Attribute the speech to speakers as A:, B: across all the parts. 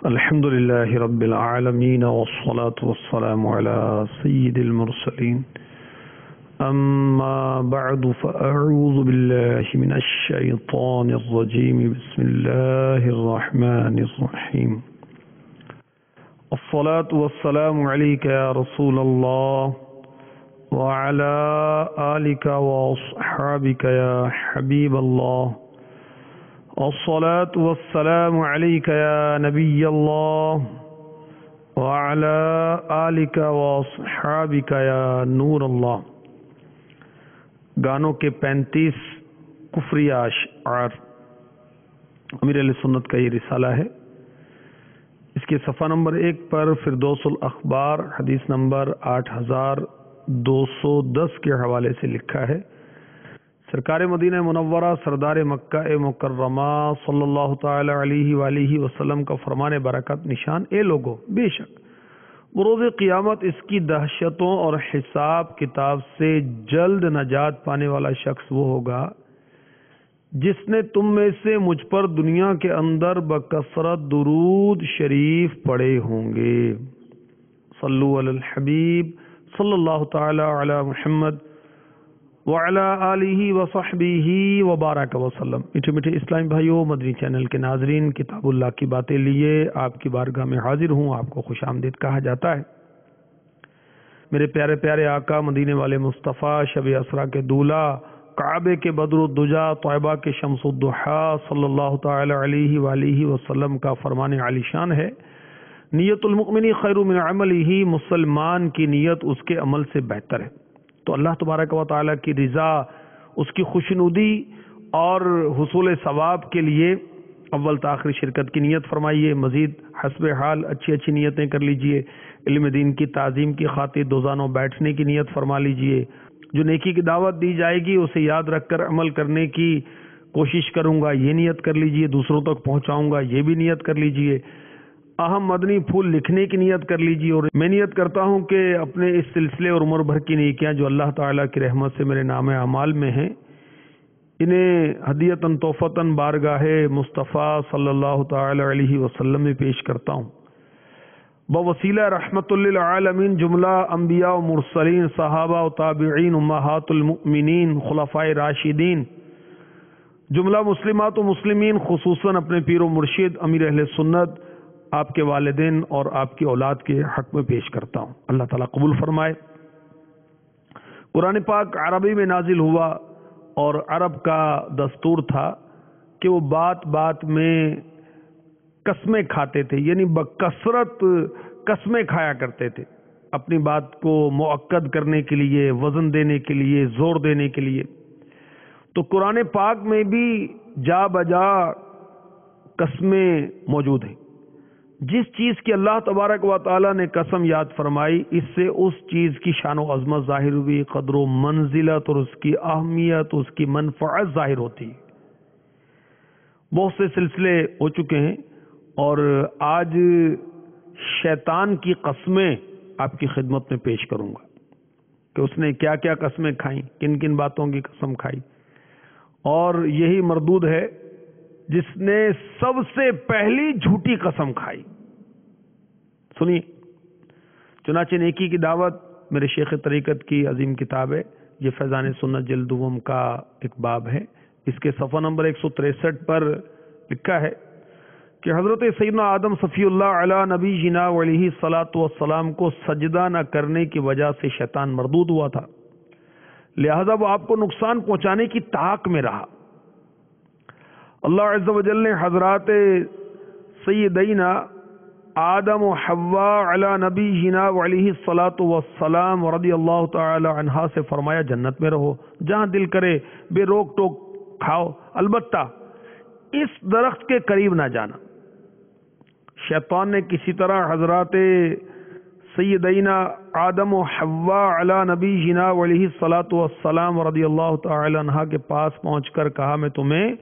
A: الحمد لله رب العالمين والصلاة والسلام على سيد المرسلين أما بعد فأعوذ بالله من الشيطان الرجيم بسم الله الرحمن الرحيم الصلاة والسلام عليك يا رسول الله وعلى آلك وأصحابك يا حبيب الله الصلاة والسلام عليك يا نبي الله وعلى آلك وأصحابك يا نور الله۔ گانوں کے 35 کفری اشعار امیر اہل سنت کا یہ رسالہ ہے۔ اس کے صفحہ نمبر 1 پر فردوس الاخبار حدیث نمبر 8210 کے حوالے سے لکھا ہے، سرکار مدینہ منورہ سردار مکہ مکرمہ صلی اللہ تعالی علیہ وآلہ وسلم کا فرمان برکت نشان، اے لوگو، بے شک بروز قیامت اس کی دہشتوں اور حساب کتاب سے جلد نجات پانے والا شخص وہ ہوگا جس نے تم میں سے مجھ پر دنیا کے اندر بکثرت درود شریف پڑھے ہوں گے۔ صلو علی الحبیب صلی اللہ تعالی علی محمد وعلی آلہ وصحبہ وبارک وسلم۔ میٹھے میٹھے اسلامی بھائیوں، مدنی چینل کے ناظرین، کتاب اللہ کی باتیں لیے آپ کی بارگاہ میں حاضر ہوں۔ آپ کو خوش آمدید کہا جاتا ہے۔ میرے پیارے پیارے آقا، مدینے والے مصطفیٰ، شب اسرا کے دولہ، کعبے کے بدر الدجا، طیبہ کے شمس الضحیٰ صلی اللہ تعالی علیہ وآلہ وسلم کا فرمان عالی شان ہے، نیت المؤمن خیر من عملہ، مسلمان کی نیت اس کے عمل سے بہتر ہے۔ تو اللہ تبارک و تعالیٰ کی رضا، اس کی خوشنودی اور حصول ثواب کے لیے اول تاخیر شرکت کی نیت فرمائیے۔ مزید حسب حال اچھی اچھی نیتیں کر لیجئے۔ علم دین کی تعظیم کی خاطر دوزانوں بیٹھنے کی نیت فرما لیجئے۔ جو نیکی کی دعوت دی جائے گی اسے یاد رکھ کر عمل کرنے کی کوشش کروں گا، یہ نیت کر لیجئے۔ دوسروں تک پہنچاؤں گا، یہ بھی نیت کر لیجئے۔ اہم مدنی پھول لکھنے کی نیت کر لیجیے۔ اور میں نیت کرتا ہوں کہ اپنے اس سلسلے اور عمر بھر کی نیکیاں جو اللہ تعالیٰ کی رحمت سے میرے نام اعمال میں ہیں، انہیں ہدیتاً تحفتاً بارگاہ مصطفیٰ صلی اللہ تعالی علیہ وسلم میں پیش کرتا ہوں۔ بوسیلہ رحمت للعالمین جملہ انبیاء و مرسلین، صحابہ و تابعین، امہات المؤمنین، خلفائے راشدین، جملہ مسلمات و مسلمین، خصوصاً اپنے پیر و مرشد امیر اہل سنت، آپ کے والدین اور آپ کی اولاد کے حق میں پیش کرتا ہوں۔ اللہ تعالیٰ قبول فرمائے۔ قرآن پاک عربی میں نازل ہوا اور عرب کا دستور تھا کہ وہ بات بات میں قسمیں کھاتے تھے، یعنی بکثرت قسمیں کھایا کرتے تھے، اپنی بات کو مؤکد کرنے کے لیے، وزن دینے کے لیے، زور دینے کے لیے۔ تو قرآن پاک میں بھی جا بجا قسمیں موجود ہیں۔ جس چیز کی اللہ تبارک و تعالیٰ نے قسم یاد فرمائی، اس سے اس چیز کی شان و عظمت ظاہر ہوئی، قدر و منزلت اور اس کی اہمیت، اس کی منفعت ظاہر ہوتی ہے۔ بہت سے سلسلے ہو چکے ہیں اور آج شیطان کی قسمیں آپ کی خدمت میں پیش کروں گا کہ اس نے کیا کیا قسمیں کھائیں، کن کن باتوں کی قسم کھائی، اور یہی مردود ہے جس نے سب سے پہلی جھوٹی قسم کھائی۔ سنیے، چنانچہ نیکی کی دعوت میرے شیخ طریقت کی عظیم کتاب ہے، یہ فیضان سنت جلد دوم کا ایک باب ہے۔ اس کے صفحہ نمبر 163 پر لکھا ہے کہ حضرت سیدنا آدم صفی اللہ علی نبی جنا علیہ الصلاۃ والسلام کو سجدہ نہ کرنے کی وجہ سے شیطان مردود ہوا تھا، لہذا وہ آپ کو نقصان پہنچانے کی طاق میں رہا۔ اللہ عز و جل نے حضرات سیدینا آدم و حواء علی نبینا علیہ الصلاۃ والسلام رضی اللہ تعالی عنہا سے فرمایا، جنت میں رہو، جہاں دل کرے بے روک ٹوک کھاؤ، البتہ اس درخت کے قریب نہ جانا۔ شیطان نے کسی طرح حضرات سیدینا آدم و حواء علی نبینا علیہ الصلاۃ والسلام رضی اللہ تعالی عنہا کے پاس پہنچ کر کہا، میں تمہیں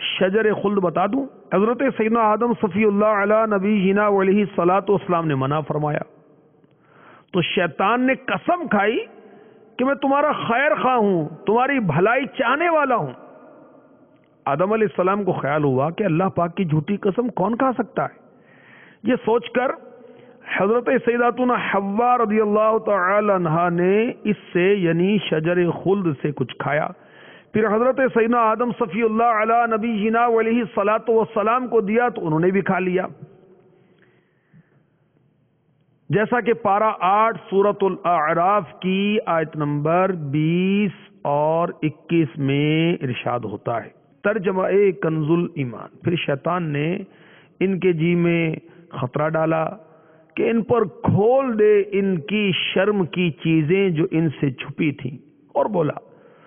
A: شجر خلد بتا دوں؟ حضرت سیدنا آدم صفی اللہ علی نبی جنا علیہ الصلاۃ والسلام نے منع فرمایا تو شیطان نے قسم کھائی کہ میں تمہارا خیر خواہ ہوں، تمہاری بھلائی چاہنے والا ہوں۔ آدم علیہ السلام کو خیال ہوا کہ اللہ پاک کی جھوٹی قسم کون کھا سکتا ہے؟ یہ سوچ کر حضرت سیداتنا حوا رضی اللہ تعالی عنہا نے اس سے یعنی شجر خلد سے کچھ کھایا. پھر حضرت سیدنا آدم صفی اللہ علی نبینا علیہ الصلاۃ والسلام کو دیا تو انہوں نے بھی کھا لیا. جیسا کہ پارہ 8 سورۃ الاعراف کی آیت نمبر 20 اور 21 میں ارشاد ہوتا ہے. ترجمہ کنز الایمان. پھر شیطان نے ان کے جی میں خطرہ ڈالا کہ ان پر کھول دے ان کی شرم کی چیزیں جو ان سے چھپی تھیں، اور بولا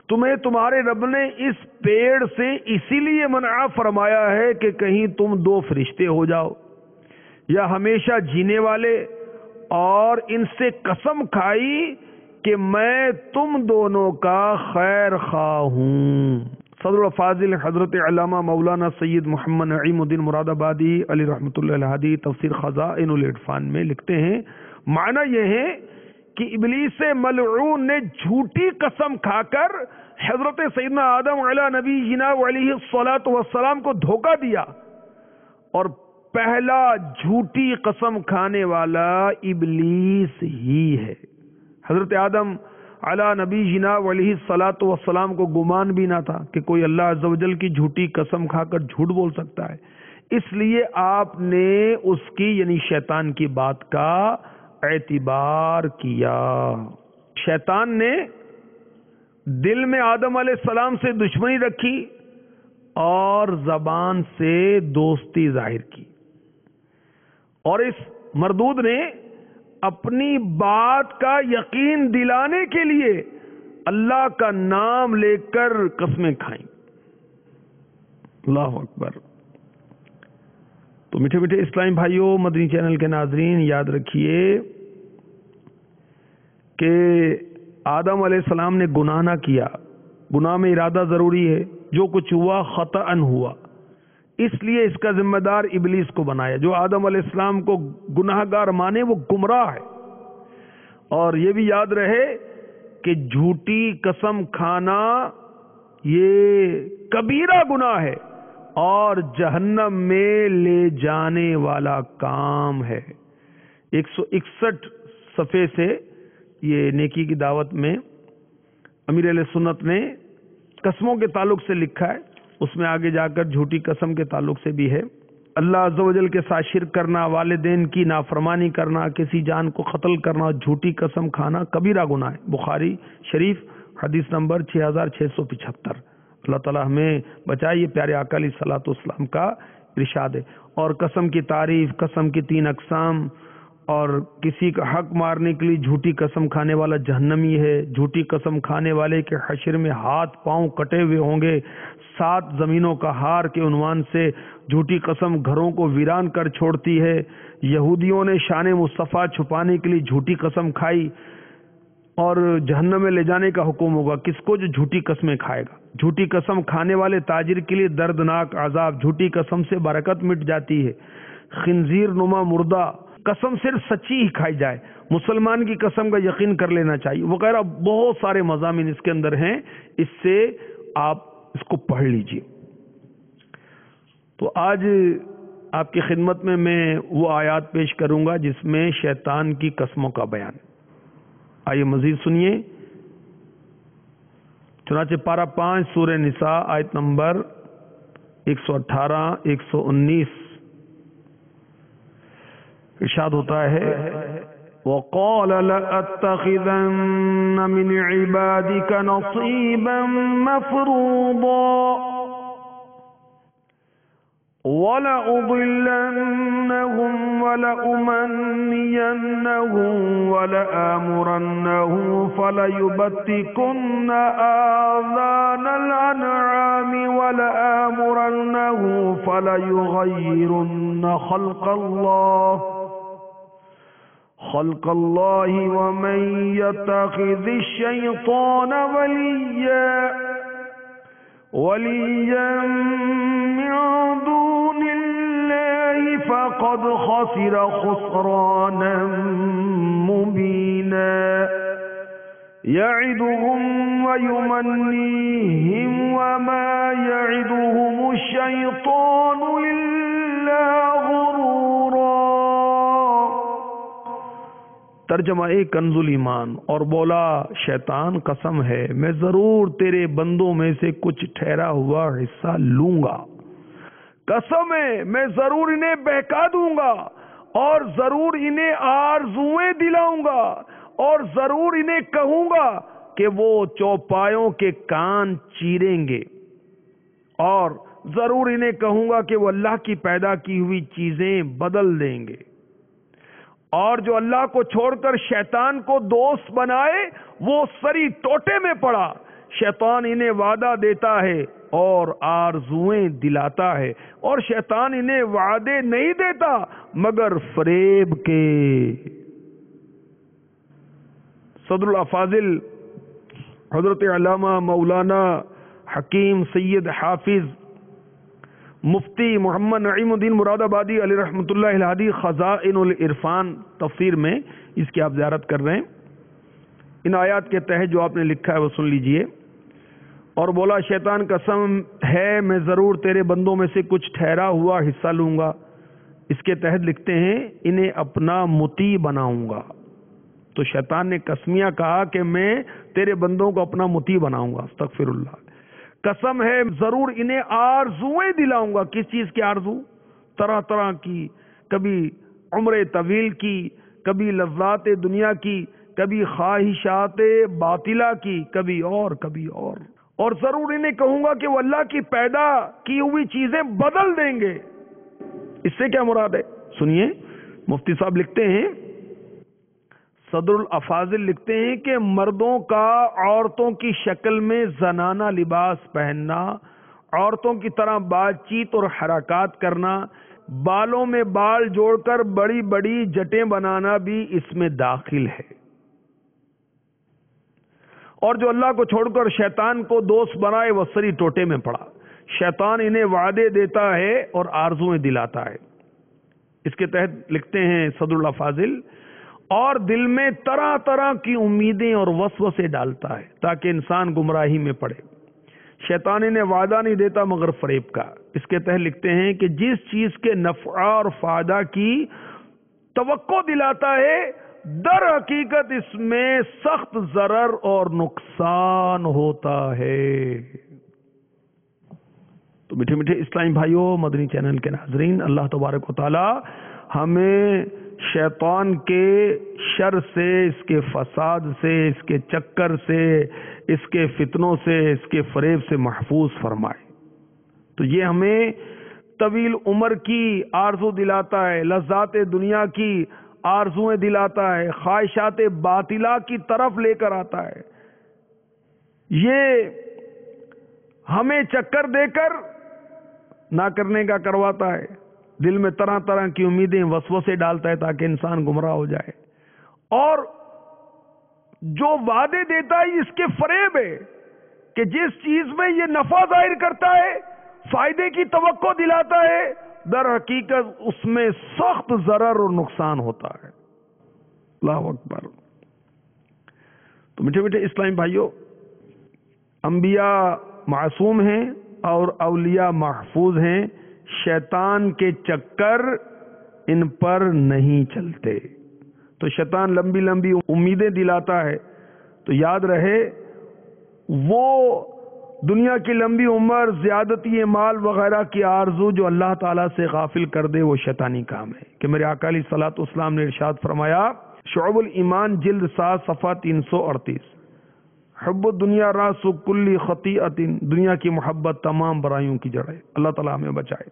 A: تمہیں تمہارے رب نے اس پیڑ سے اسی لیے منع فرمایا ہے کہ کہیں تم 2 فرشتے ہو جاؤ یا ہمیشہ جینے والے، اور ان سے قسم کھائی کہ میں تم دونوں کا خیر خواہ ہوں. صدر الفاضل حضرت علامہ مولانا سید محمد نعیم الدین مراد آبادی علی رحمۃ اللہ علیہ تفسیر خزائن العرفان میں لکھتے ہیں، معنی یہ ہے کہ ابلیس ملعون نے جھوٹی قسم کھا کر حضرت سیدنا آدم علی نبینا علیہ الصلاۃ والسلام کو دھوکہ دیا، اور پہلا جھوٹی قسم کھانے والا ابلیس ہی ہے. حضرت آدم علی نبینا علیہ الصلاۃ والسلام کو گمان بھی نہ تھا کہ کوئی اللہ عز و جل کی جھوٹی قسم کھا کر جھوٹ بول سکتا ہے، اس لیے آپ نے اس کی یعنی شیطان کی بات کا اعتبار کیا. شیطان نے دل میں آدم علیہ السلام سے دشمنی رکھی اور زبان سے دوستی ظاہر کی، اور اس مردود نے اپنی بات کا یقین دلانے کے لیے اللہ کا نام لے کر قسمیں کھائیں. اللہ اکبر. تو میٹھے میٹھے اسلامی بھائیوں، مدنی چینل کے ناظرین، یاد رکھیے کہ آدم علیہ السلام نے گناہ نہ کیا. گناہ میں ارادہ ضروری ہے. جو کچھ ہوا خطأً ہوا، اس لیے اس کا ذمہ دار ابلیس کو بنایا. جو آدم علیہ السلام کو گناہ گار مانے وہ گمراہ ہے. اور یہ بھی یاد رہے کہ جھوٹی قسم کھانا یہ کبیرہ گناہ ہے اور جہنم میں لے جانے والا کام ہے. 161 صفحے سے یہ نیکی کی دعوت میں امیر اہل سنت نے قسموں کے تعلق سے لکھا ہے. اس میں آگے جا کر جھوٹی قسم کے تعلق سے بھی ہے. اللہ عز و جل کے ساتھ شرک کرنا، والدین کی نافرمانی کرنا، کسی جان کو قتل کرنا، جھوٹی قسم کھانا کبیرہ گناہ ہے. بخاری شریف حدیث نمبر 6675. اللہ تعالیٰ ہمیں بچائے. یہ پیارے آقا علیہ الصلوۃ والسلام کا ارشاد ہے. اور قسم کی تعریف، قسم کی 3 اقسام، اور کسی کا حق مارنے کے لیے جھوٹی قسم کھانے والا جہنمی ہے. جھوٹی قسم کھانے والے کے حشر میں ہاتھ پاؤں کٹے ہوئے ہوں گے. 7 زمینوں کا ہار کے عنوان سے جھوٹی قسم گھروں کو ویران کر چھوڑتی ہے. یہودیوں نے شان مصطفیٰ چھپانے کے لیے جھوٹی قسم کھائی اور جہنم میں لے جانے کا حکم ہوگا کس کو؟ جو جھوٹی قسمیں کھائے گا. جھوٹی قسم کھانے والے تاجر کے لیے دردناک عذاب. جھوٹی قسم سے برکت مٹ جاتی ہے. خنزیر نما مردہ قسم صرف سچی ہی کھائی جائے. مسلمان کی قسم کا یقین کر لینا چاہیے، وغیرہ بہت سارے مضامین اس کے اندر ہیں. اس سے آپ اس کو پڑھ لیجئے. تو آج آپ کی خدمت میں وہ آیات پیش کروں گا جس میں شیطان کی قسموں کا بیان. آئیے مزید سنیے. چنانچہ پارہ 5 سورہ نساء آیت نمبر 118 119 ارشاد ہوتا ہے وَقَالَ لَأَتَّخِذَنَّ مِنْ عِبَادِكَ نَصِيبًا مَفْرُوضًا وَلَأُضِلَّنَّهُمْ وَلَأُمَنِّيَنَّهُمْ وَلَآمُرَنَّهُمْ فَلَيُبَتِّكُنَّ آذَانَ الْأَنْعَامِ وَلَآمُرَنَّهُمْ فَلَيُغَيِّرُنَّ خَلْقَ اللَّهِ وَمَنْ يَتَّخِذِ الشَّيْطَانَ وَلِيًّا مِّن دُونِ اللَّهِ فَقَدْ خَسِرَ خُسْرَانًا مُّبِينًا يَعِدُهُمْ وَيُمَنِّيهِمْ وَمَا يَعِدُهُمُ الشَّيْطَانُ إِلَّا غُرُورًا ترجمہ کنز ایمان، اور بولا شیطان قسم ہے میں ضرور تیرے بندوں میں سے کچھ ٹھہرا ہوا حصہ لوں گا، قسم ہے میں ضرور انہیں بہکا دوں گا، اور ضرور انہیں آرزویں دلاؤں گا، اور ضرور انہیں کہوں گا کہ وہ چوپایوں کے کان چیریں گے، اور ضرور انہیں کہوں گا کہ وہ اللہ کی پیدا کی ہوئی چیزیں بدل دیں گے، اور جو اللہ کو چھوڑ کر شیطان کو دوست بنائے وہ سری ٹوٹے میں پڑا۔ شیطان انہیں وعدہ دیتا ہے اور آرزویں دلاتا ہے، اور شیطان انہیں وعدے نہیں دیتا مگر فریب کے۔ صدر الافاضل حضرت علامہ مولانا حکیم سید حافظ مفتی محمد نعیم الدین مراد آبادی علیہ رحمۃ اللہ الہادی خزائن العرفان تفسیر میں اس کی آپ زیارت کر رہے ہیں۔ ان آیات کے تحت جو آپ نے لکھا ہے وہ سن لیجئے۔ اور بولا شیطان قسم ہے میں ضرور تیرے بندوں میں سے کچھ ٹھہرا ہوا حصہ لوں گا، اس کے تحت لکھتے ہیں انہیں اپنا مطیع بناؤں گا۔ تو شیطان نے قسمیہ کہا کہ میں تیرے بندوں کو اپنا مطیع بناؤں گا، استغفر اللہ۔ قسم ہے ضرور انہیں آرزویں دلاؤں گا۔ کس چیز کی آرزو؟ طرح طرح کی، کبھی عمر طویل کی، کبھی لذات دنیا کی، کبھی خواہشات باطلہ کی، کبھی اور ضرور انہیں کہوں گا کہ وہ اللہ کی پیدا کی ہوئی چیزیں بدل دیں گے۔ اس سے کیا مراد ہے؟ سنیے، مفتی صاحب لکھتے ہیں، صدر الافاضل لکھتے ہیں کہ مردوں کا عورتوں کی شکل میں زنانہ لباس پہننا، عورتوں کی طرح بات چیت اور حرکات کرنا، بالوں میں بال جوڑ کر بڑی بڑی جٹیں بنانا بھی اس میں داخل ہے۔ اور جو اللہ کو چھوڑ کر شیطان کو دوست بنائے وہ سری ٹوٹے میں پڑا۔ شیطان انہیں وعدے دیتا ہے اور آرزویں دلاتا ہے۔ اس کے تحت لکھتے ہیں صدر الافاضل، اور دل میں طرح طرح کی امیدیں اور وسوسے ڈالتا ہے تاکہ انسان گمراہی میں پڑے۔ شیطان انہیں وعدہ نہیں دیتا مگر فریب کا۔ اس کے تحت لکھتے ہیں کہ جس چیز کے نفع اور فائدہ کی توقع دلاتا ہے در حقیقت اس میں سخت ضرر اور نقصان ہوتا ہے۔ تو میٹھے میٹھے اسلامی بھائیوں، مدنی چینل کے ناظرین، اللہ تبارک و تعالی ہمیں شیطان کے شر سے، اس کے فساد سے، اس کے چکر سے، اس کے فتنوں سے، اس کے فریب سے محفوظ فرمائے۔ تو یہ ہمیں طویل عمر کی آرزو دلاتا ہے، لذات دنیا کی آرزویں دلاتا ہے، خواہشات باطلہ کی طرف لے کر آتا ہے۔ یہ ہمیں چکر دے کر نہ کرنے کا کرواتا ہے، دل میں طرح طرح کی امیدیں وسوسے ڈالتا ہے تاکہ انسان گمراہ ہو جائے، اور جو وعدے دیتا ہے اس کے فریب ہے کہ جس چیز میں یہ نفع ظاہر کرتا ہے، فائدے کی توقع دلاتا ہے، در حقیقت اس میں سخت ضرر اور نقصان ہوتا ہے۔ اللہ اکبر۔ تو میٹھے میٹھے اسلامی بھائیوں، انبیاء معصوم ہیں اور اولیاء محفوظ ہیں، شیطان کے چکر ان پر نہیں چلتے۔ تو شیطان لمبی لمبی امیدیں دلاتا ہے، تو یاد رہے وہ دنیا کی لمبی عمر، زیادتی مال وغیرہ کی آرزو جو اللہ تعالیٰ سے غافل کر دے وہ شیطانی کام ہے۔ کہ میرے آقا علیہ الصلوۃ والسلام نے ارشاد فرمایا، شعب الایمان جلد 7 صفحہ 338، حب الدنیا راس کل خطیئۃ، دنیا کی محبت تمام برائیوں کی جڑ ہے۔ اللہ تعالیٰ ہمیں بچائے۔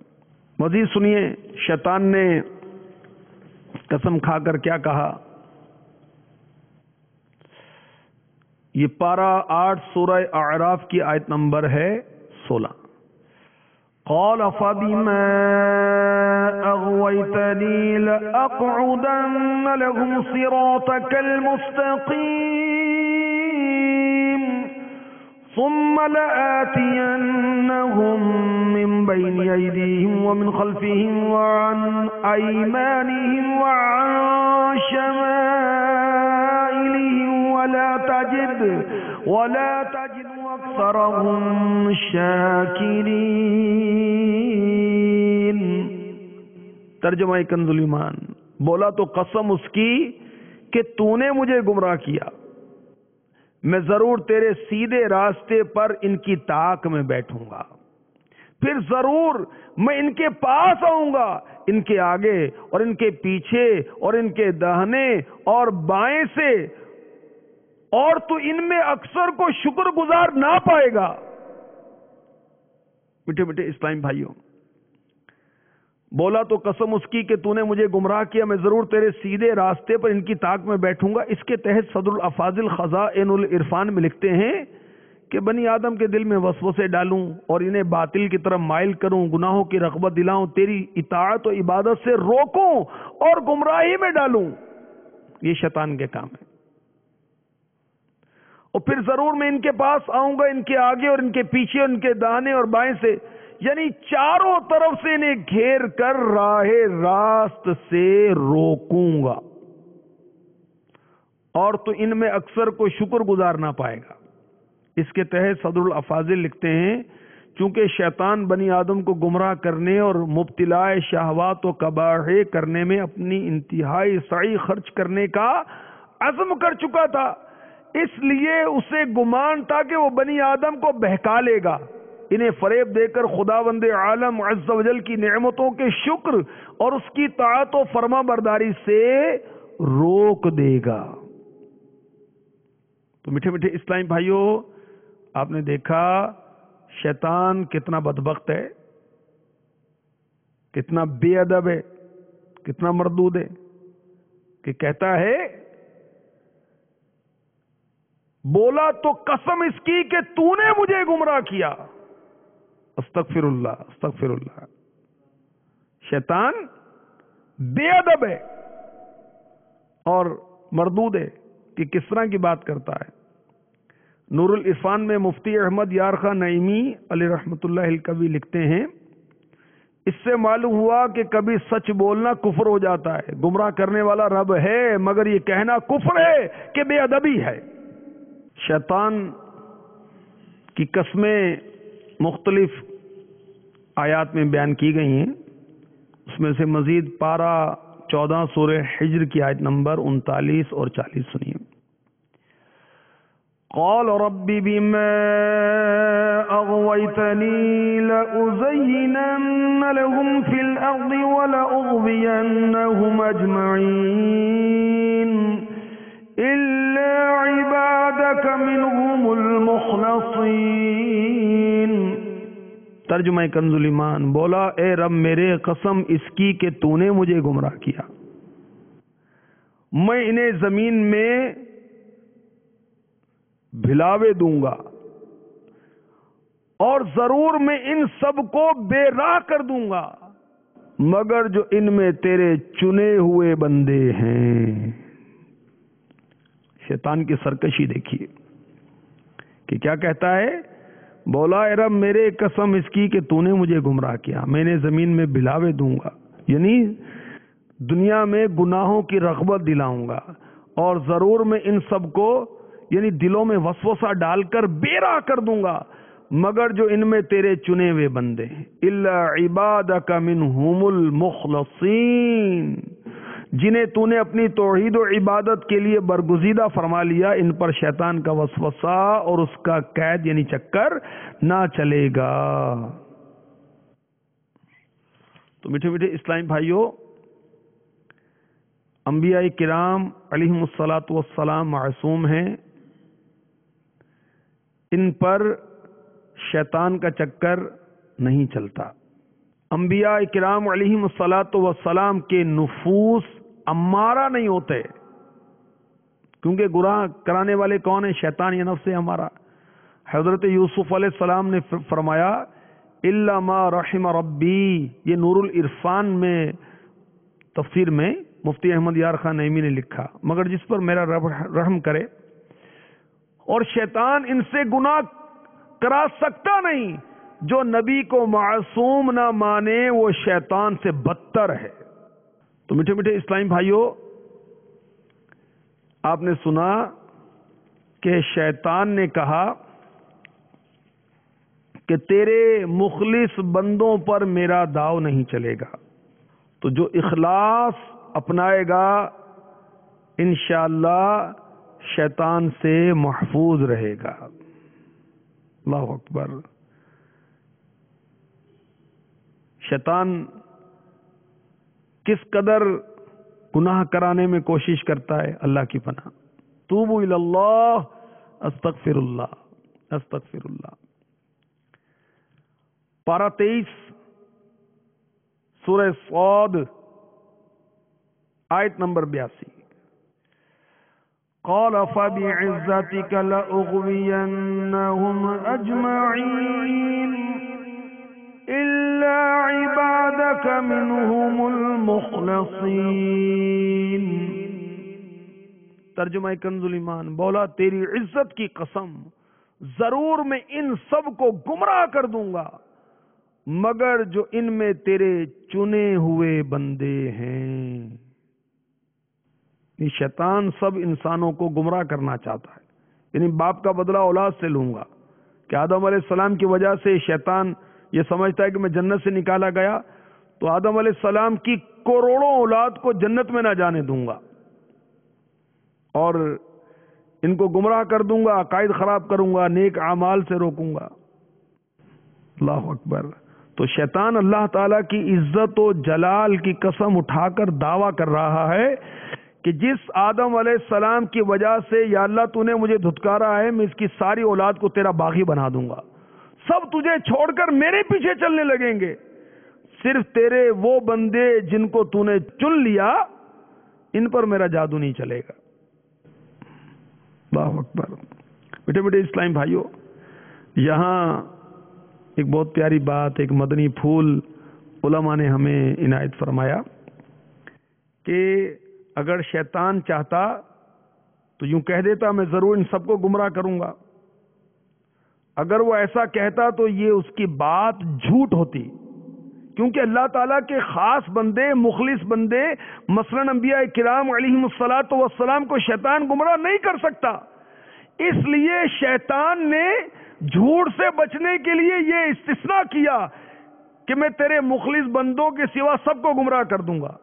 A: مزید سنیے شیطان نے قسم کھا کر کیا کہا۔ یہ پارہ 8 سورہ اعراف کی آیت نمبر ہے 16۔ قال فبما اغويتني لأقعدن لهم صراطك المستقيم ثم لآتينهم من بين أيديهم ومن خلفهم وعن أيمانهم وعن شمائلهم ولا تجد أكثرهم شاكرين۔ ترجمہ کنز ایمان، بولا تو قسم اس کی کہ تو نے مجھے گمراہ کیا، میں ضرور تیرے سیدھے راستے پر ان کی طاق میں بیٹھوں گا، پھر ضرور میں ان کے پاس آؤں گا، ان کے آگے اور ان کے پیچھے اور ان کے داہنے اور بائیں سے، اور تو ان میں اکثر کو شکر گزار نہ پائے گا۔ میٹھے میٹھے اسلام بھائیوں، بولا تو قسم اس کی کہ تو نے مجھے گمراہ کیا، میں ضرور تیرے سیدھے راستے پر ان کی طاق میں بیٹھوں گا۔ اس کے تحت صدر الافاضل خزائن العرفان میں لکھتے ہیں کہ بنی آدم کے دل میں وسوسے ڈالوں اور انہیں باطل کی طرف مائل کروں، گناہوں کی رغبت دلاؤں، تیری اطاعت و عبادت سے روکوں اور گمراہی میں ڈالوں، یہ شیطان کے کام ہے۔ اور پھر ضرور میں ان کے پاس آؤں گا، ان کے آگے اور ان کے پیچھے اور ان کے داہنے اور بائیں سے، یعنی چاروں طرف سے انہیں گھیر کر راہ راست سے روکوں گا، اور تو ان میں اکثر کو شکر گزار نہ پائے گا۔ اس کے تحت صدر الافاضل لکھتے ہیں چونکہ شیطان بنی آدم کو گمراہ کرنے اور مبتلا شہوات و قباحیں کرنے میں اپنی انتہائی سعی خرچ کرنے کا عزم کر چکا تھا، اس لیے اسے گمان تھا کہ وہ بنی آدم کو بہکا لے گا، انہیں فریب دے کر خداوند عالم عز و جل کی نعمتوں کے شکر اور اس کی طاعت و فرما برداری سے روک دے گا۔ تو میٹھے میٹھے اسلامی بھائیوں، آپ نے دیکھا شیطان کتنا بدبخت ہے، کتنا بے ادب ہے، کتنا مردود ہے، کہ کہتا ہے بولا تو قسم اس کی کہ تو نے مجھے گمراہ کیا۔ استغفر اللہ استغفر اللہ۔ شیطان بے ادب ہے اور مردود ہے کہ کس طرح کی بات کرتا ہے۔ نور العرفان میں مفتی احمد یار خان نعیمی علیہ رحمۃ اللہ الکوی لکھتے ہیں اس سے معلوم ہوا کہ کبھی سچ بولنا کفر ہو جاتا ہے، گمراہ کرنے والا رب ہے مگر یہ کہنا کفر ہے کہ بے ادبی ہے۔ شیطان کی قسمیں مختلف آیات میں بیان کی گئی ہیں، اس میں سے مزید پارہ 14 سورہ حجر کی آیت نمبر 39 اور 40 سنیے۔ قال رب بما اغويتني لأزينن لهم في الأرض ولأغوينهم أجمعين إلا عبادك منهم المخلصين۔ ترجمہ کنز الایمان، بولا اے رب میرے قسم اس کی کہ تو نے مجھے گمراہ کیا، میں انہیں زمین میں بھلاوے دوں گا اور ضرور میں ان سب کو بے راہ کر دوں گا مگر جو ان میں تیرے چنے ہوئے بندے ہیں۔ شیطان کی سرکشی دیکھیے کہ کیا کہتا ہے، بولا اے رب میرے قسم اس کی کہ تو نے مجھے گمراہ کیا، میں انہیں زمین میں بھلاوے دوں گا، یعنی دنیا میں گناہوں کی رغبت دلاؤں گا، اور ضرور میں ان سب کو یعنی دلوں میں وسوسہ ڈال کر بے راہ کر دوں گا مگر جو ان میں تیرے چنے ہوئے بندے ہیں، الا عبادک منہم المخلصین، جنہیں تو نے اپنی توحید و عبادت کے لیے برگزیدہ فرما لیا، ان پر شیطان کا وسوسہ اور اس کا قید یعنی چکر نہ چلے گا۔ تو میٹھے میٹھے اسلامی بھائیوں، انبیاء کرام علیہم الصلاۃ والسلام معصوم ہیں، ان پر شیطان کا چکر نہیں چلتا۔ انبیاء کرام علیہم الصلاۃ والسلام کے نفوس امارہ نہیں ہوتے، کیونکہ گناہ کرانے والے کون ہیں؟ شیطان یا نفس ہمارا۔ حضرت یوسف علیہ السلام نے فرمایا الا ما رحم ربی، یہ نور العرفان میں تفسیر میں مفتی احمد یار خان نعیمی نے لکھا، مگر جس پر میرا رب رحم کرے، اور شیطان ان سے گناہ کرا سکتا نہیں، جو نبی کو معصوم نہ مانے وہ شیطان سے بدتر ہے۔ تو میٹھے میٹھے اسلامی بھائیوں، آپ نے سنا کہ شیطان نے کہا کہ تیرے مخلص بندوں پر میرا داؤ نہیں چلے گا، تو جو اخلاص اپنائے گا انشاءاللہ شیطان سے محفوظ رہے گا۔ اللہ اکبر۔ شیطان کس قدر گناہ کرانے میں کوشش کرتا ہے، اللہ کی پناہ۔ توبوا الی اللہ، استغفر اللہ، استغفر اللہ۔ پارہ 23 سورہ صاد آیت نمبر 82۔ قال فبعزتك لأغوينهم أجمعين إلا عبادك منهم المخلصين۔ ترجمہ کنز الایمان، بولا تیری عزت کی قسم، ضرور میں ان سب کو گمراہ کر دوں گا مگر جو ان میں تیرے چنے ہوئے بندے ہیں۔ یہ شیطان سب انسانوں کو گمراہ کرنا چاہتا ہے، یعنی باپ کا بدلہ اولاد سے لوں گا کہ آدم علیہ السلام کی وجہ سے شیطان یہ سمجھتا ہے کہ میں جنت سے نکالا گیا تو آدم علیہ السلام کی کروڑوں اولاد کو جنت میں نہ جانے دوں گا اور ان کو گمراہ کر دوں گا، عقائد خراب کروں گا، نیک اعمال سے روکوں گا۔ اللہ اکبر۔ تو شیطان اللہ تعالیٰ کی عزت و جلال کی قسم اٹھا کر دعویٰ کر رہا ہے کہ جس آدم علیہ السلام کی وجہ سے یا اللہ تو نے مجھے دھتکارا ہے، میں اس کی ساری اولاد کو تیرا باغی بنا دوں گا، سب تجھے چھوڑ کر میرے پیچھے چلنے لگیں گے، صرف تیرے وہ بندے جن کو تو نے چن لیا ان پر میرا جادو نہیں چلے گا۔ اللہ اکبر۔ بیٹے بیٹے اسلام بھائیو، یہاں ایک بہت پیاری بات، ایک مدنی پھول علماء نے ہمیں عنایت فرمایا کہ اگر شیطان چاہتا تو یوں کہہ دیتا میں ضرور ان سب کو گمراہ کروں گا، اگر وہ ایسا کہتا تو یہ اس کی بات جھوٹ ہوتی، کیونکہ اللہ تعالیٰ کے خاص بندے، مخلص بندے مثلاً انبیاء کرام علیہم الصلاۃ والسلام کو شیطان گمراہ نہیں کر سکتا، اس لیے شیطان نے جھوٹ سے بچنے کے لیے یہ استثناء کیا کہ میں تیرے مخلص بندوں کے سوا سب کو گمراہ کر دوں گا۔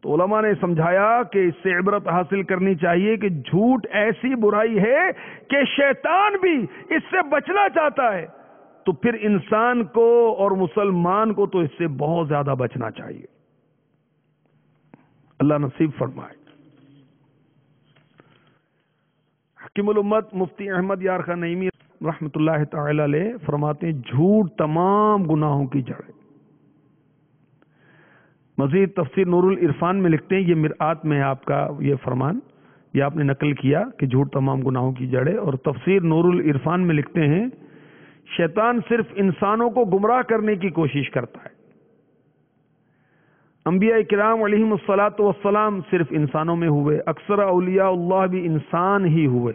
A: تو علماء نے سمجھایا کہ اس سے عبرت حاصل کرنی چاہیے کہ جھوٹ ایسی برائی ہے کہ شیطان بھی اس سے بچنا چاہتا ہے، تو پھر انسان کو اور مسلمان کو تو اس سے بہت زیادہ بچنا چاہیے۔ اللہ نصیب فرمائے۔ حکیم الامت مفتی احمد یار خان نعیمی رحمۃ اللہ تعالی علیہ فرماتے ہیں جھوٹ تمام گناہوں کی جڑ ہے۔ مزید تفسیر نور العرفان میں لکھتے ہیں، یہ مرآت میں آپ کا یہ فرمان یہ آپ نے نقل کیا کہ جھوٹ تمام گناہوں کی جڑ ہے، اور تفسیر نور العرفان میں لکھتے ہیں شیطان صرف انسانوں کو گمراہ کرنے کی کوشش کرتا ہے، انبیاء کرام علیہم الصلاۃ والسلام صرف انسانوں میں ہوئے، اکثر اولیاء اللہ بھی انسان ہی ہوئے،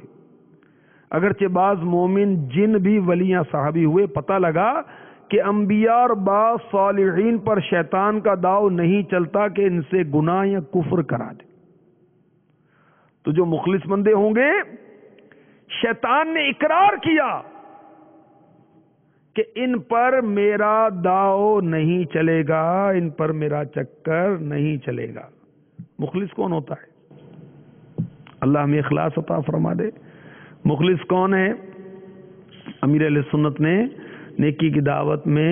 A: اگرچہ بعض مومن جن بھی ولیاں صحابی ہوئے۔ پتہ لگا کہ انبیاء اور بعض صالحین پر شیطان کا داؤ نہیں چلتا کہ ان سے گناہ یا کفر کرا دے۔ تو جو مخلص بندے ہوں گے، شیطان نے اقرار کیا کہ ان پر میرا داؤ نہیں چلے گا، ان پر میرا چکر نہیں چلے گا۔ مخلص کون ہوتا ہے؟ اللہ ہمیں اخلاص عطا فرما دے۔ مخلص کون ہے؟ امیر اہل سنت نے نیکی کی دعوت میں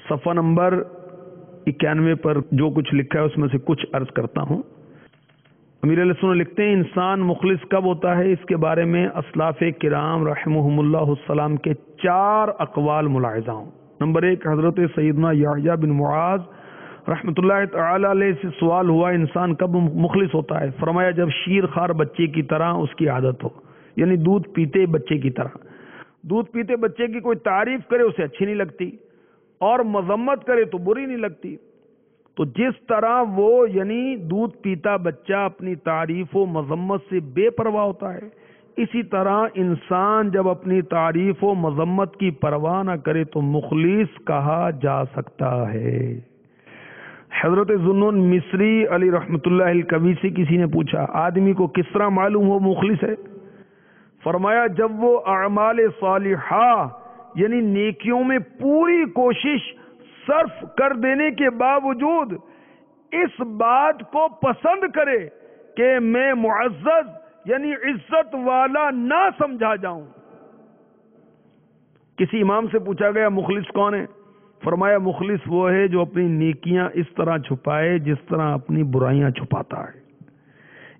A: صفحہ نمبر 91 پر جو کچھ لکھا ہے اس میں سے کچھ عرض کرتا ہوں۔ امیر علیہ السلام لکھتے ہیں انسان مخلص کب ہوتا ہے، اس کے بارے میں اسلاف کرام رحمہم اللہ السلام کے 4 اقوال ملاحظہ ہوں۔ نمبر 1، حضرت سیدنا یحییٰ بن معاذ رحمۃ اللہ تعالی علیہ سے سوال ہوا انسان کب مخلص ہوتا ہے؟ فرمایا جب شیر خوار بچے کی طرح اس کی عادت ہو، یعنی دودھ پیتے بچے کی طرح۔ دودھ پیتے بچے کی کوئی تعریف کرے اسے اچھی نہیں لگتی اور مذمت کرے تو بری نہیں لگتی، تو جس طرح وہ یعنی دودھ پیتا بچہ اپنی تعریف و مذمت سے بے پرواہ ہوتا ہے، اسی طرح انسان جب اپنی تعریف و مذمت کی پرواہ نہ کرے تو مخلص کہا جا سکتا ہے۔ حضرت ذوالنون مصری علی رحمۃ اللہ الکوی سے کسی نے پوچھا آدمی کو کس طرح معلوم ہو مخلص ہے؟ فرمایا جب وہ اعمال صالحہ یعنی نیکیوں میں پوری کوشش صرف کر دینے کے باوجود اس بات کو پسند کرے کہ میں معزز یعنی عزت والا نہ سمجھا جاؤں۔ کسی امام سے پوچھا گیا مخلص کون ہے؟ فرمایا مخلص وہ ہے جو اپنی نیکیاں اس طرح چھپائے جس طرح اپنی برائیاں چھپاتا ہے۔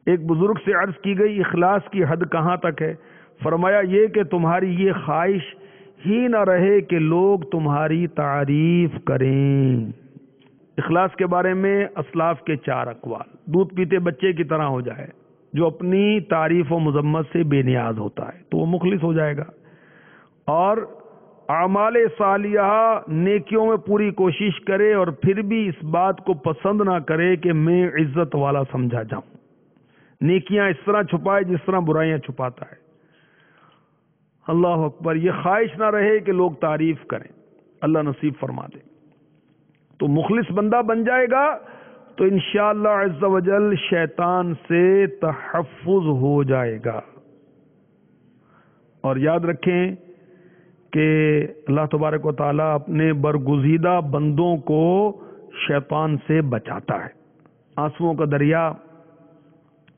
A: ایک بزرگ سے عرض کی گئی اخلاص کی حد کہاں تک ہے؟ فرمایا یہ کہ تمہاری یہ خواہش ہی نہ رہے کہ لوگ تمہاری تعریف کریں۔ اخلاص کے بارے میں اسلاف کے 4 اقوال۔ دودھ پیتے بچے کی طرح ہو جائے جو اپنی تعریف و مذمت سے بے نیاز ہوتا ہے تو وہ مخلص ہو جائے گا، اور اعمال صالحہ نیکیوں میں پوری کوشش کرے اور پھر بھی اس بات کو پسند نہ کرے کہ میں عزت والا سمجھا جاؤں، نیکیاں اس طرح چھپائے جس طرح برائیاں چھپاتا ہے۔ اللہ اکبر، یہ خواہش نہ رہے کہ لوگ تعریف کریں، اللہ نصیب فرما دے۔ تو مخلص بندہ بن جائے گا تو انشاءاللہ عز و جل شیطان سے تحفظ ہو جائے گا۔ اور یاد رکھیں کہ اللہ تبارک و تعالیٰ اپنے برگزیدہ بندوں کو شیطان سے بچاتا ہے۔ آنسوؤں کا دریا،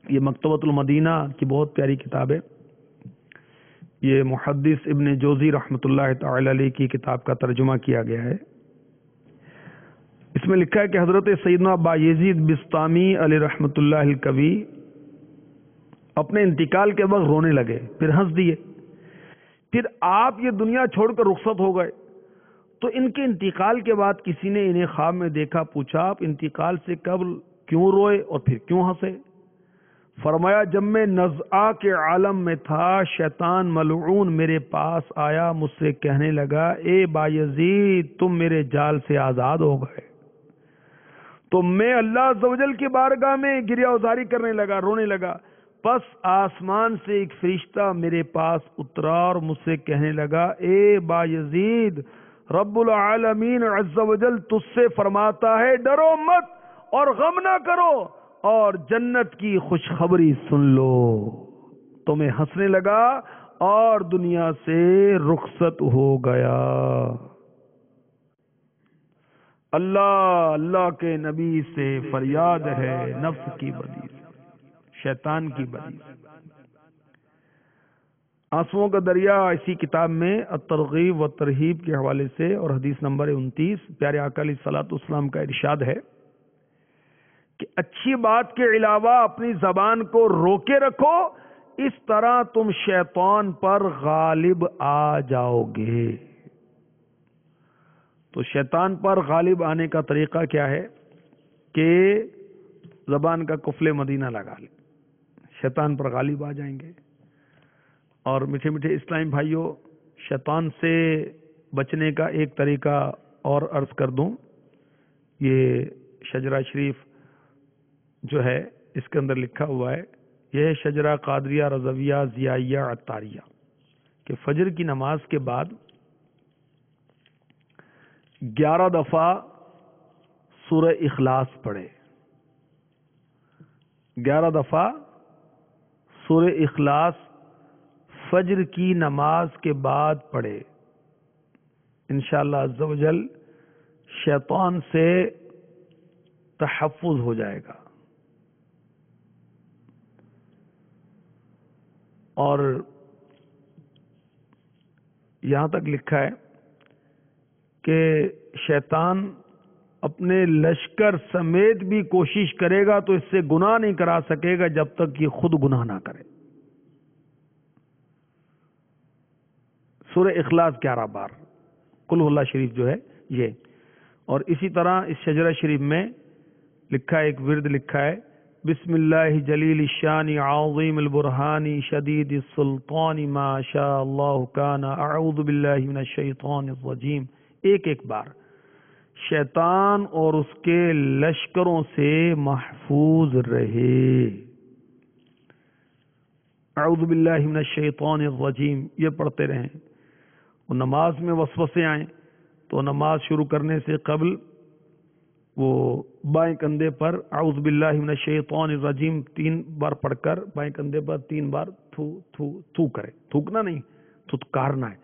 A: یہ مکتبۃ المدینہ کی بہت پیاری کتاب ہے۔ یہ محدث ابن جوزی رحمۃ اللہ تعالی علیہ کی کتاب کا ترجمہ کیا گیا ہے۔ اس میں لکھا ہے کہ حضرت سیدنا بایزید بسطامی علیہ رحمۃ اللہ الکوی اپنے انتقال کے وقت رونے لگے، پھر ہنس دیے۔ پھر آپ یہ دنیا چھوڑ کر رخصت ہو گئے تو ان کے انتقال کے بعد کسی نے انہیں خواب میں دیکھا، پوچھا آپ انتقال سے قبل کیوں روئے اور پھر کیوں ہنسے؟ فرمایا جب میں نزعہ کے عالم میں تھا شیطان ملعون میرے پاس آیا، مجھ سے کہنے لگا اے بایزید تم میرے جال سے آزاد ہو گئے۔ تو میں اللہ عز و جل کی بارگاہ میں گریہ ازاری کرنے لگا، رونے لگا۔ پس آسمان سے ایک فرشتہ میرے پاس اترا اور مجھ سے کہنے لگا اے بایزید رب العالمین عز و جل تجھ سے فرماتا ہے ڈرو مت اور غم نہ کرو اور جنت کی خوشخبری سن لو۔ تو میں ہنسنے لگا اور دنیا سے رخصت ہو گیا۔ اللہ کے نبی سے فریاد ہے نفس کی بدی سے، شیطان کی بدی سے۔ آنسوؤں کا دریا اسی کتاب میں الترغیب و ترہیب کے حوالے سے اور حدیث نمبر 29 پیارے آقا علیہ الصلوۃ والسلام کا ارشاد ہے کہ اچھی بات کے علاوہ اپنی زبان کو روکے رکھو، اس طرح تم شیطان پر غالب آ جاؤ گے۔ تو شیطان پر غالب آنے کا طریقہ کیا ہے کہ زبان کا قفل مدینہ لگا لیں، شیطان پر غالب آ جائیں گے۔ اور میٹھے میٹھے اسلام بھائیوں، شیطان سے بچنے کا ایک طریقہ اور عرض کر دوں، یہ شجرہ شریف جو ہے اس کے اندر لکھا ہوا ہے، یہ شجرہ قادریہ رضویہ ضیائیہ عطاریہ کہ فجر کی نماز کے بعد 11 دفعہ سورہ اخلاص پڑھے، 11 دفعہ سورہ اخلاص فجر کی نماز کے بعد پڑھے، انشاءاللہ عز و جل شیطان سے تحفظ ہو جائے گا۔ اور یہاں تک لکھا ہے کہ شیطان اپنے لشکر سمیت بھی کوشش کرے گا تو اس سے گناہ نہیں کرا سکے گا جب تک کہ خود گناہ نہ کرے۔ سورہ اخلاص 11 بار، قل ہو اللہ شریف جو ہے یہ۔ اور اسی طرح اس شجرہ شریف میں لکھا ہے، ایک ورد لکھا ہے، بسم اللہ جلیل الشان عظیم البرہان شدید السلطان ما شاء اللہ کان اعوذ باللہ من الشیطان الرجیم، ایک بار شیطان اور اس کے لشکروں سے محفوظ رہے۔ اعوذ باللہ من الشیطان الرجیم یہ پڑھتے رہیں۔ وہ نماز میں وسوسے آئیں تو نماز شروع کرنے سے قبل وہ بائیں کندھے پر اعوذ باللہ من الشیطان الرجیم 3 بار پڑھ کر بائیں کندھے پر 3 بار تھو تھو تھو کرے، تھوکنا نہیں، تھتکارنا ہے۔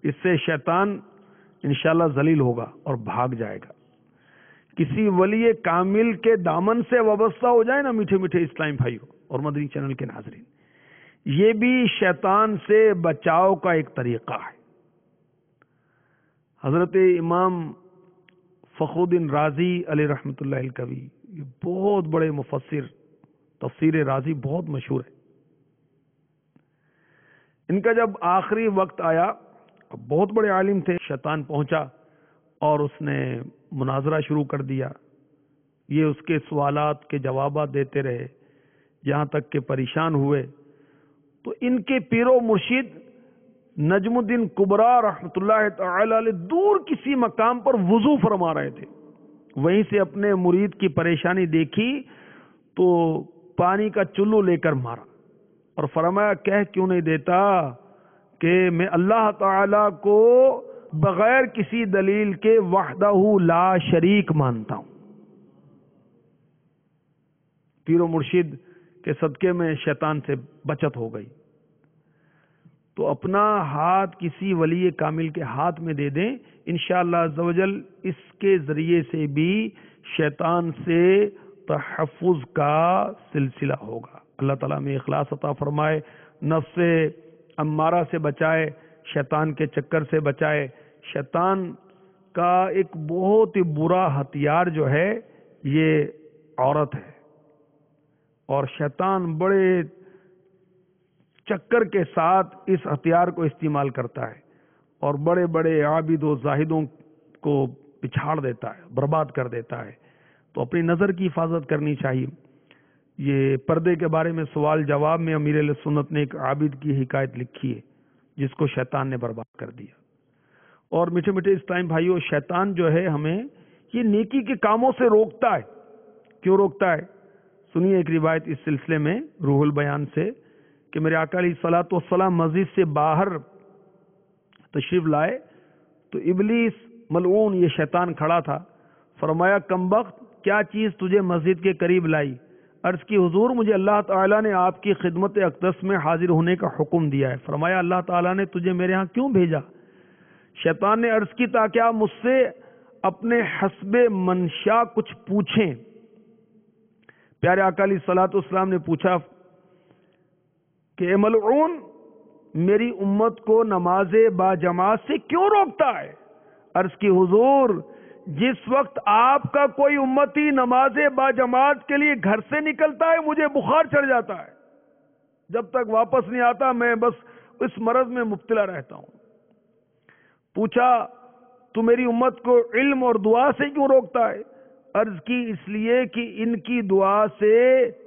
A: اس سے شیطان انشاءاللہ ذلیل ہوگا اور بھاگ جائے گا۔ کسی ولی کامل کے دامن سے وابستہ ہو جائے نا میٹھے میٹھے اسلام بھائیوں اور مدنی چینل کے ناظرین، یہ بھی شیطان سے بچاؤ کا ایک طریقہ ہے۔ حضرت امام فخر الدین رازی علیہ رحمۃ اللہ الکوی، یہ بہت بڑے مفسر، تفسیر رازی بہت مشہور ہے۔ ان کا جب آخری وقت آیا، بہت بڑے عالم تھے، شیطان پہنچا اور اس نے مناظرہ شروع کر دیا۔ یہ اس کے سوالات کے جوابات دیتے رہے یہاں تک کہ پریشان ہوئے۔ تو ان کے پیر و مرشد نجم الدین کبرا رحمۃ اللہ تعالی علیہ دور کسی مقام پر وضو فرما رہے تھے، وہیں سے اپنے مرید کی پریشانی دیکھی تو پانی کا چلو لے کر مارا اور فرمایا کہہ کیوں نہیں دیتا کہ میں اللہ تعالی کو بغیر کسی دلیل کے وحدہ لا شریک مانتا ہوں۔ پیر و مرشد کے صدقے میں شیطان سے بچت ہو گئی۔ تو اپنا ہاتھ کسی ولی کامل کے ہاتھ میں دے دیں، انشاءاللہ عز و جل اس کے ذریعے سے بھی شیطان سے تحفظ کا سلسلہ ہوگا۔ اللہ تعالیٰ میں اخلاص عطا فرمائے، نفس امارہ سے بچائے، شیطان کے چکر سے بچائے۔ شیطان کا ایک بہت ہی برا ہتھیار جو ہے یہ عورت ہے، اور شیطان بڑے چکر کے ساتھ اس ہتھیار کو استعمال کرتا ہے اور بڑے بڑے عابد و زاہدوں کو پچھاڑ دیتا ہے، برباد کر دیتا ہے۔ تو اپنی نظر کی حفاظت کرنی چاہیے۔ یہ پردے کے بارے میں سوال جواب میں امیر اہل سنت نے ایک عابد کی حکایت لکھی ہے جس کو شیطان نے برباد کر دیا۔ اور میٹھے میٹھے اسلام بھائیوں، شیطان جو ہے ہمیں یہ نیکی کے کاموں سے روکتا ہے۔ کیوں روکتا ہے؟ سنیے ایک روایت اس سلسلے میں روح البیان سے کہ میرے آقا علیہ الصلوۃ والسلام مسجد سے باہر تشریف لائے تو ابلیس ملعون، یہ شیطان کھڑا تھا۔ فرمایا کمبخت، کیا چیز تجھے مسجد کے قریب لائی؟ عرض کی حضور مجھے اللہ تعالیٰ نے آپ کی خدمت اقدس میں حاضر ہونے کا حکم دیا ہے۔ فرمایا اللہ تعالیٰ نے تجھے میرے ہاں کیوں بھیجا؟ شیطان نے عرض کی تاکہ آپ مجھ سے اپنے حسب منشا کچھ پوچھیں۔ پیارے آقا علیہ الصلوۃ والسلام نے پوچھا کہ اے ملعون، میری امت کو نماز با جماعت سے کیوں روکتا ہے؟ عرض کی حضور جس وقت آپ کا کوئی امتی نماز با جماعت کے لیے گھر سے نکلتا ہے مجھے بخار چڑھ جاتا ہے، جب تک واپس نہیں آتا میں بس اس مرض میں مبتلا رہتا ہوں۔ پوچھا تو میری امت کو علم اور دعا سے کیوں روکتا ہے؟ عرض کی اس لیے کہ ان کی دعا سے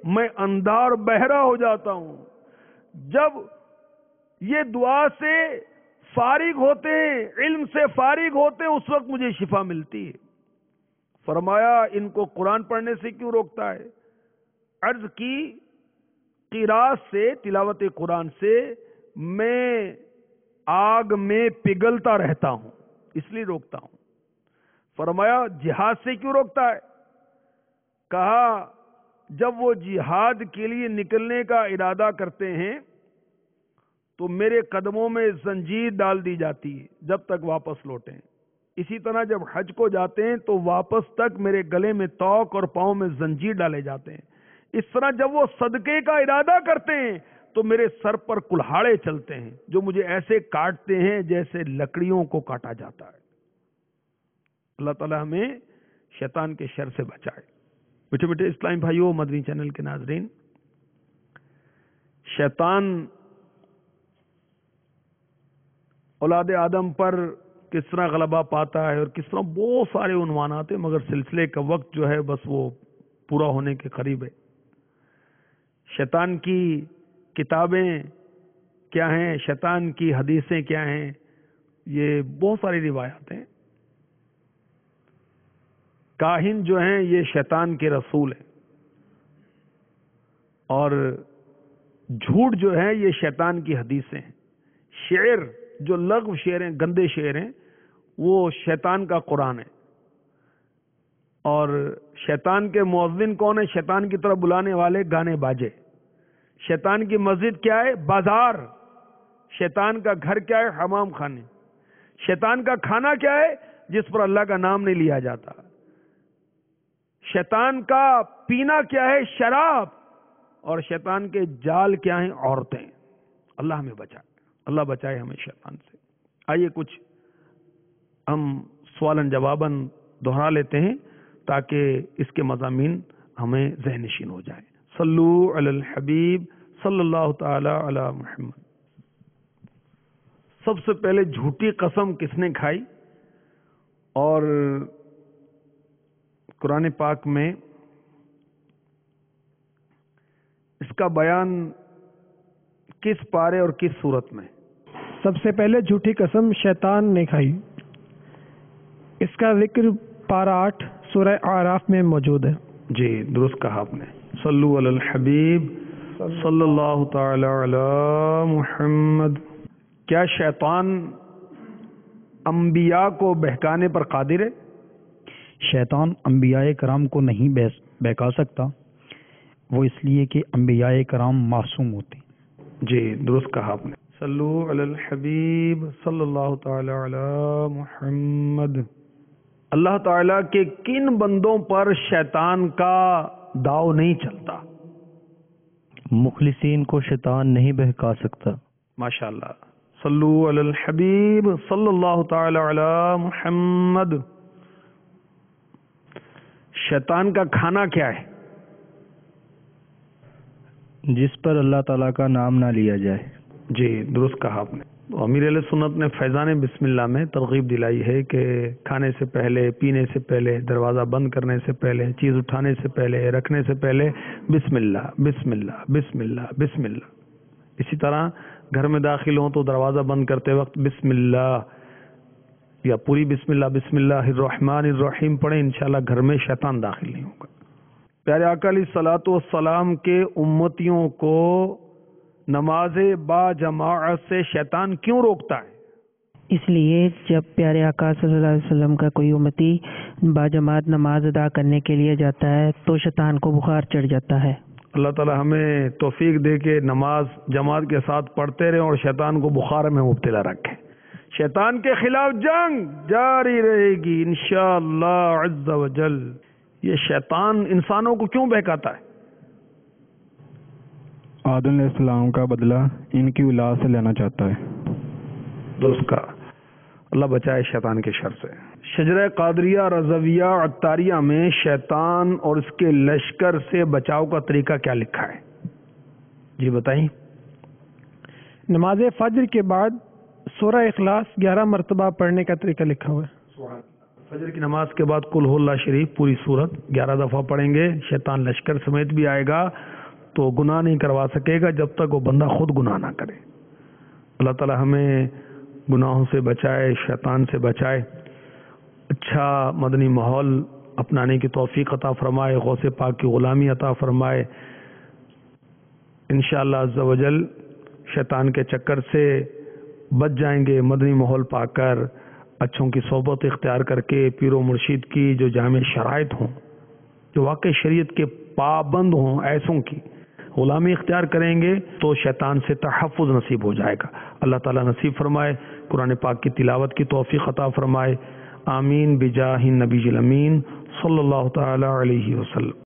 A: میں اندھا اور بہرا ہو جاتا ہوں، جب یہ دعا سے فارغ ہوتے ہیں، علم سے فارغ ہوتے ہیں، اس وقت مجھے شفا ملتی ہے۔ فرمایا ان کو قرآن پڑھنے سے کیوں روکتا ہے؟ عرض کی قراءت سے، تلاوت قرآن سے میں آگ میں پگھلتا رہتا ہوں، اس لیے روکتا ہوں۔ فرمایا جہاد سے کیوں روکتا ہے؟ کہا جب وہ جہاد کے لیے نکلنے کا ارادہ کرتے ہیں تو میرے قدموں میں زنجیر ڈال دی جاتی ہے جب تک واپس لوٹیں۔ اسی طرح جب حج کو جاتے ہیں تو واپس تک میرے گلے میں توق اور پاؤں میں زنجیر ڈالے جاتے ہیں۔ اس طرح جب وہ صدقے کا ارادہ کرتے ہیں تو میرے سر پر کلہاڑے چلتے ہیں جو مجھے ایسے کاٹتے ہیں جیسے لکڑیوں کو کاٹا جاتا ہے۔ اللہ تعالی ہمیں شیطان کے شر سے بچائے۔ میٹھے میٹھے اسلام بھائیوں، مدنی چینل کے ناظرین، شیطان اولاد آدم پر کس طرح غلبہ پاتا ہے اور کس طرح بہت سارے عنوانات ہیں، مگر سلسلے کا وقت جو ہے بس وہ پورا ہونے کے قریب ہے۔ شیطان کی کتابیں کیا ہیں، شیطان کی حدیثیں کیا ہیں، یہ بہت ساری روایات ہیں۔ کاہن جو ہیں یہ شیطان کے رسول ہیں، اور جھوٹ جو ہے یہ شیطان کی حدیثیں ہیں۔ شعر جو لغو شعر ہیں، گندے شعر ہیں، وہ شیطان کا قرآن ہے۔ اور شیطان کے مؤذن کون ہے؟ شیطان کی طرف بلانے والے گانے باجے۔ شیطان کی مسجد کیا ہے؟ بازار۔ شیطان کا گھر کیا ہے؟ حمام خانے۔ شیطان کا کھانا کیا ہے؟ جس پر اللہ کا نام نہیں لیا جاتا۔ شیطان کا پینا کیا ہے؟ شراب. اور شیطان کے جال کیا ہیں؟ عورتیں. اللہ ہمیں بچائے، اللہ بچائے ہمیں شیطان سے. آئیے کچھ ہم سوالن جواباً دہرا لیتے ہیں تاکہ اس کے مضامین ہمیں ذہن نشین ہو جائیں. صلو علی الحبیب صلی اللہ تعالی علی محمد. سب سے پہلے جھوٹی قسم کس نے کھائی؟ اور قرآن پاک میں اس کا بیان کس پارے اور کس صورت میں؟
B: سب سے پہلے جھوٹی قسم شیطان نے کھائی. اس کا ذکر پارہ 8 سورہ اعراف میں موجود ہے.
A: جی درست کہا آپ نے. صلو علی الحبیب صلی اللہ تعالی علی محمد. کیا شیطان انبیاء کو بہکانے پر قادر ہے؟
C: شیطان انبیاء کرام کو نہیں بہکا سکتا، وہ اس لیے کہ انبیاء کرام معصوم ہوتے.
A: جی درست کہا آپ نے. صلو علی الحبیب صلی اللہ تعالی علی محمد. اللہ تعالیٰ کے کن بندوں پر شیطان کا داؤ نہیں چلتا؟
C: مخلصین کو شیطان نہیں بہکا سکتا.
A: ماشاءاللہ. صلو علی الحبیب صلی اللہ تعالی علی محمد. شیطان کا کھانا کیا ہے؟
C: جس پر اللہ تعالیٰ کا نام نہ لیا جائے.
A: جی درست کہا آپ نے. امیر علیہ سنت نے فیضان بسم اللہ میں ترغیب دلائی ہے کہ کھانے سے پہلے، پینے سے پہلے، دروازہ بند کرنے سے پہلے، چیز اٹھانے سے پہلے، رکھنے سے پہلے بسم اللہ بسم اللہ بسم اللہ بسم اللہ. اسی طرح گھر میں داخل ہوں تو دروازہ بند کرتے وقت بسم اللہ یا پوری بسم اللہ الرحمن الرحیم پڑھیں. انشاءاللہ گھر میں شیطان داخل نہیں ہوگا. پیارے آقا علیہ الصلوۃ والسلام کے امتیوں کو نماز با جماعت سے شیطان کیوں روکتا ہے؟
D: اس لیے جب پیارے آقا صلی اللہ علیہ وسلم کا کوئی امتی با جماعت نماز ادا کرنے کے لیے جاتا ہے تو شیطان کو بخار چڑھ جاتا ہے.
A: اللہ تعالی ہمیں توفیق دے کے نماز جماعت کے ساتھ پڑھتے رہیں اور شیطان کو بخار میں مبتلا رکھیں. شیطان کے خلاف جنگ جاری رہے گی انشاءاللہ عز و جل. یہ شیطان انسانوں کو کیوں بہکاتا ہے؟
C: آدم علیہ السلام کا بدلہ ان کی اولاد سے لینا چاہتا ہے.
A: درست کا. اللہ بچائے شیطان کے شر سے. شجرہ قادریہ رضویہ عطاریہ میں شیطان اور اس کے لشکر سے بچاؤ کا طریقہ کیا لکھا ہے؟ جی بتائیں.
B: نماز فجر کے بعد سورہ اخلاص 11 مرتبہ پڑھنے کا طریقہ لکھا ہوا ہے.
A: فجر کی نماز کے بعد قل ہو اللہ شریف پوری سورت 11 دفعہ پڑھیں گے. شیطان لشکر سمیت بھی آئے گا تو گناہ نہیں کروا سکے گا جب تک وہ بندہ خود گناہ نہ کرے. اللہ تعالی ہمیں گناہوں سے بچائے، شیطان سے بچائے. اچھا مدنی ماحول اپنانے کی توفیق عطا فرمائے، غوث پاک کی غلامی عطا فرمائے. انشاءاللہ عز و جل شیطان کے چکر سے بچ جائیں گے مدنی ماحول پا کر، اچھوں کی صحبت اختیار کر کے، پیر و مرشید کی جو جامع شرائط ہوں، جو واقع شریعت کے پابند ہوں، ایسوں کی غلامی اختیار کریں گے تو شیطان سے تحفظ نصیب ہو جائے گا. اللہ تعالیٰ نصیب فرمائے. قرآن پاک کی تلاوت کی توفیق عطا فرمائے. آمین بجاہ النبی الامین صلی اللہ تعالی علیہ وسلم.